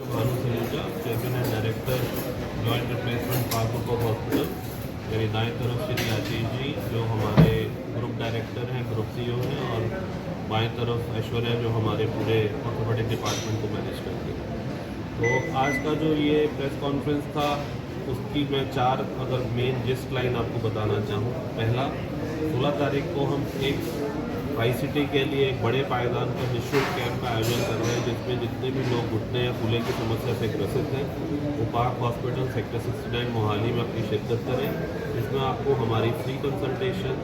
Bhanu Saluja, chairman and director joint replacement park group of hospital. मेरी दाएं तरफ श्री आशीष जी जो हमारे ग्रुप डायरेक्टर हैं, ग्रुप सीईओ हैं, और बाएं तरफ ऐश्वर्या जो हमारे पूरे ऑर्थोपेडिक डिपार्टमेंट को मैनेज करती है। तो आज का जो ये प्रेस कॉन्फ्रेंस था उसकी मैं 4 अगर मेन जिस्ट लाइन आपको बताना चाहूँ। पहला, 16 तारीख को हम एक ICT के लिए एक बड़े पायदान पर निःशुल्क कैंप का आयोजन कर रहे हैं, जिसमें जितने भी लोग घुटने या कूल्हे की समस्या से ग्रसित हैं वो पार्क हॉस्पिटल सेक्टर 69 मोहाली में अपनी शिरकत करें। इसमें आपको हमारी फ्री कंसल्टेशन,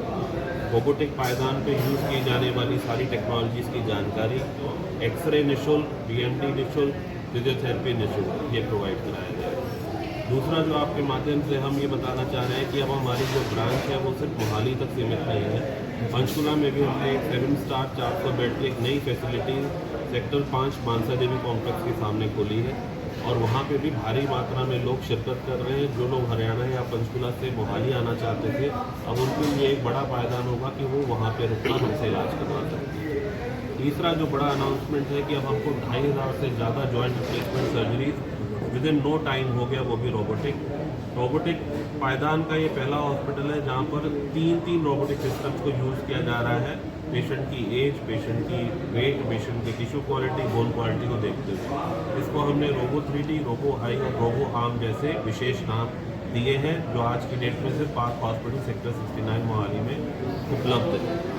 रोबोटिक पायदान पे यूज़ की जाने वाली सारी टेक्नोलॉजीज़ की जानकारी, एक्सरे निःशुल्क, BMT निःशुल्क, फिजियोथेरेपी निःशुल्क, ये प्रोवाइड कराया जाएगा। दूसरा जो आपके माध्यम से हम ये बताना चाह रहे हैं कि अब हमारी जो ब्रांच है वो सिर्फ मोहाली तक सीमित नहीं है। पंचकुला में भी हमने एक 7 स्टार 400 बेड की एक नई फैसिलिटी सेक्टर 5 मानसा देवी कॉम्प्लेक्स के सामने खोली है, और वहाँ पे भी भारी मात्रा में लोग शिरकत कर रहे हैं। जो लोग हरियाणा या पंचकुला से मोहाली आना चाहते थे, अब उनके लिए एक बड़ा पायदान होगा कि वो वहाँ पर रुकना हमसे इलाज करवा सकते हैं। तीसरा जो बड़ा अनाउंसमेंट है कि अब हमको 2500 से ज़्यादा joint replacement surgeries within no time हो गया, वो भी रोबोटिक पायदान का ये पहला हॉस्पिटल है जहाँ पर 3 रोबोटिक सिस्टम्स को यूज़ किया जा रहा है, पेशेंट की एज, पेशेंट की वेट, पेशेंट की टिश्यू क्वालिटी, बोन क्वालिटी को देखते हुए। इसको हमने रोबो 3D, रोबो आई और रोबो आर्म जैसे विशेष नाम दिए हैं, जो आज की डेट में सिर्फ पार्क हॉस्पिटल सेक्टर 69 मोहाली में उपलब्ध है।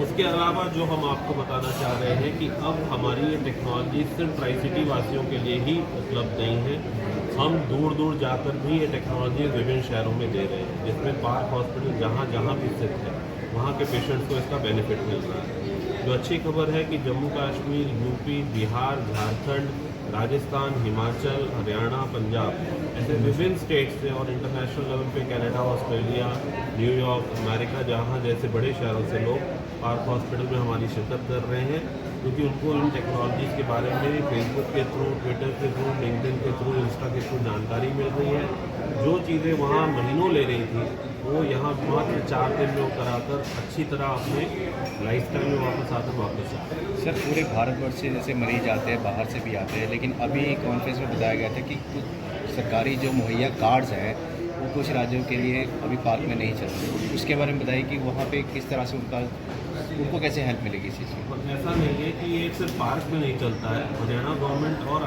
उसके अलावा जो हम आपको बताना चाह रहे हैं कि अब हमारी ये टेक्नोलॉजी सिर्फ ट्राई-सिटी वासियों के लिए ही उपलब्ध नहीं है, हम दूर दूर जाकर भी ये टेक्नोलॉजी विभिन्न शहरों में दे रहे हैं, जिसमें पार्क हॉस्पिटल जहाँ जहाँ भी स्थित है वहाँ के पेशेंट्स को इसका बेनिफिट मिल रहा है। जो अच्छी खबर है कि जम्मू कश्मीर, यूपी, बिहार, झारखंड, राजस्थान, हिमाचल, हरियाणा, पंजाब ऐसे विभिन्न स्टेट से और इंटरनेशनल लेवल पे कनाडा, ऑस्ट्रेलिया, न्यूयॉर्क, अमेरिका जहाँ जैसे बड़े शहरों से लोग पार्क हॉस्पिटल में हमारी शिरकत कर रहे हैं, क्योंकि उनको इन टेक्नोलॉजीज़ के बारे में फेसबुक के थ्रू, ट्विटर के थ्रू, लिंक्डइन के थ्रू, इंस्टा के थ्रू जानकारी मिल रही है। जो चीज़ें वहाँ महीनों ले रही थी वो यहाँ मात्र 4 दिन में कराकर अच्छी तरह अपने लाइफस्टाइल में वापस आकर वापस आए। सर, पूरे भारतवर्ष से जैसे मरीज आते हैं, बाहर से भी आते हैं, लेकिन अभी कॉन्फ्रेंस में बताया गया था कि कुछ सरकारी जो मुहैया कार्ड्स हैं वो कुछ राज्यों के लिए अभी पार्क में नहीं चल रहे। उसके बारे में बताइए कि वहाँ पे किस तरह से उनको कैसे हेल्प मिलेगी इस चीज़ में। ऐसा नहीं है कि ये सिर्फ पार्क में नहीं चलता है, हरियाणा गवर्नमेंट और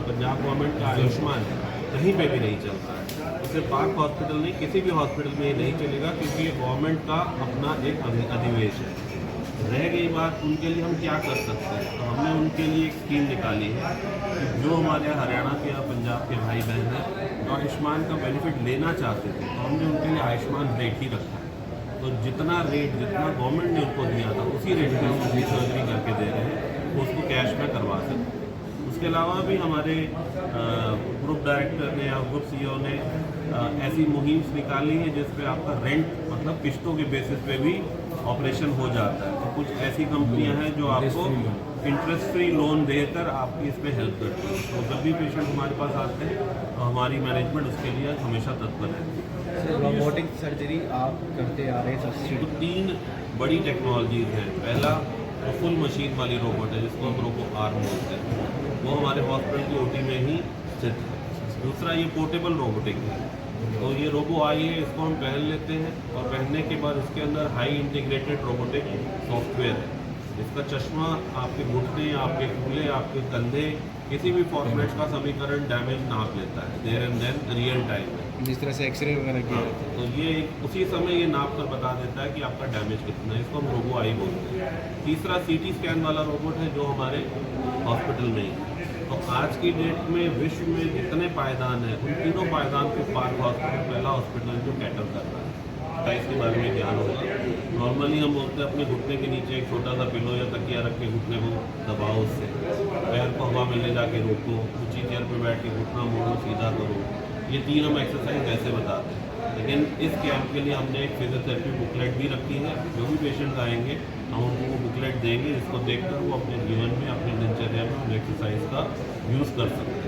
पंजाब गवर्नमेंट का आयुष्मान कहीं पे भी नहीं चलता है। सिर्फ पार्क हॉस्पिटल नहीं, किसी भी हॉस्पिटल में ये नहीं चलेगा, क्योंकि ये गवर्नमेंट का अपना एक अधिवेश है। रह गई बात उनके लिए हम क्या कर सकते हैं, तो हमने उनके लिए एक स्कीम निकाली है कि जो हमारे हरियाणा के या पंजाब के भाई बहन हैं जो आयुष्मान का बेनिफिट लेना चाहते थे, तो हमने उनके लिए आयुष्मान रेट ही रखा है। तो जितना गवर्नमेंट ने उनको दिया था उसी रेट में हम अपनी सर्जरी करके दे रहे हैं, वो उसको कैश में करवा सकते हैं। उसके अलावा भी हमारे ग्रुप डायरेक्टर ने या ग्रुप सीईओ ने ऐसी मुहिम निकाली है जिस पे आपका रेंट मतलब किस्तों के बेसिस पे भी ऑपरेशन हो जाता है। तो कुछ ऐसी कंपनियां हैं जो आपको इंटरेस्ट फ्री लोन देकर आपकी इस पर हेल्प करती है। तो जब भी पेशेंट हमारे पास आते हैं तो हमारी मैनेजमेंट उसके लिए हमेशा तत्पर है। रोबोटिक सर्जरी आप करते आ रहे हैं, तो 3 बड़ी टेक्नोलॉजीज़ हैं। पहला तो फुल मशीन वाली रोबोट है जिसको हम रोबो आर्म बोलते हैं, वो हमारे हॉस्पिटल की OT में ही स्थित है। दूसरा ये पोर्टेबल रोबोटिक है, तो ये रोबो आई है, इसको हम पहन लेते हैं और पहनने के बाद इसके अंदर हाई इंटीग्रेटेड रोबोटिक सॉफ्टवेयर है। इसका चश्मा आपके घुटने, आपके कूल्हे, आपके कंधे, किसी भी फॉर्मेट का समीकरण डैमेज नाप लेता है there and then real time में, जिस तरह से एक्सरे वगैरह किया जाता है। तो ये उसी समय ये नाप कर बता देता है कि आपका डैमेज कितना है। इसको हम रोबो आई बोलते हैं। तीसरा CT स्कैन वाला रोबोट है जो हमारे हॉस्पिटल में ही है। तो आज की डेट में विश्व में जितने पायदान हैं उन तीनों पायदान को पार्क हॉस्पिटल पहला हॉस्पिटल जो कैटर कर रहा है। इसके बारे में ज्ञान होगा। नॉर्मली हम बोलते हैं अपने घुटने के नीचे एक छोटा सा पिलो या तकिया रख के घुटने को दबाओ, उससे पैर को हवा में ले जाके रोको, ऊंची चेयर पर बैठ के घुटना मोड़ो, सीधा करो। ये 3 हम एक्सरसाइज ऐसे बताते हैं। लेकिन इस कैंप के लिए हमने एक फिजियोथेरेपी बुकलेट भी रखी है। जो भी पेशेंट आएंगे हम उनको वो बुकलेट देंगे, जिसको देखकर वो अपने जीवन में, अपनी दिनचर्या में उन एक्सरसाइज का यूज़ कर सकते हैं।